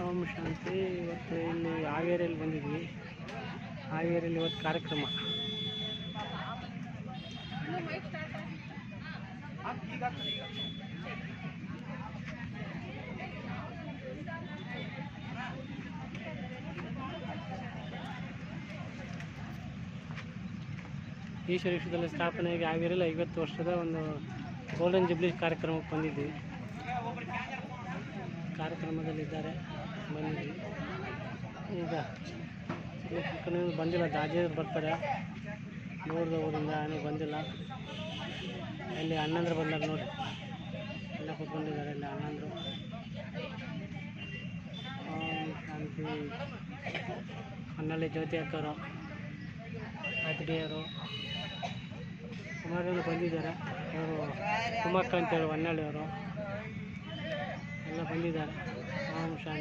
ಓಂ ಶಾಂತಿ. ಇವತ್ತು ಇಲ್ಲಿ ಹಾವೇರಿಯಲ್ಲಿ ಬಂದಿದ್ವಿ. ಹಾವೇರಿಯಲ್ಲಿ ಇವತ್ತು ಕಾರ್ಯಕ್ರಮ. ಈಶ್ವರ ವಿಶ್ವದಲ್ಲಿ ಸ್ಥಾಪನೆಯಾಗಿ ಹಾವೇರಿಯಲ್ಲಿ 50 ವರ್ಷದ ಒಂದು ಗೋಲ್ಡನ್ ಜುಬ್ಲಿ ಕಾರ್ಯಕ್ರಮಕ್ಕೆ ಬಂದಿದ್ವಿ. ಕಾರ್ಯಕ್ರಮದಲ್ಲಿದ್ದಾರೆ, ಬಂದಿದ್ವಿ. ಈಗ ಬಂದಿಲ್ಲ, ದಾಜಿಯವ್ರು ಬರ್ತಾರೆ ದೂರದ ಊರಿಂದ, ಏನೂ ಬಂದಿಲ್ಲ. ಅಲ್ಲಿ ಅಣ್ಣಂದ್ರು ಬಂದಾಗ ನೋಡಿ, ಎಲ್ಲ ಕೂತ್ಕೊಂಡಿದ್ದಾರೆ ಅಲ್ಲಿ ಅಣ್ಣಂದ್ರು. ಓಂ ಶಾಂತಿ. ಹೊನ್ನಳ್ಳಿ ಜ್ಯೋತಿ ಅಕ್ಕವರು, ಅತಿಡಿಯವರು, ಸುಮಾರು ಜನ ಬಂದಿದ್ದಾರೆ. ಅವರು ಕುಮಕ್ಕ ಅಂತೇಳಿ ಹೊನ್ನಳ್ಳಿಯವರು ಎಲ್ಲ ಬಂದಿದ್ದಾರೆ. ಓಂ ಶಾಂತಿ.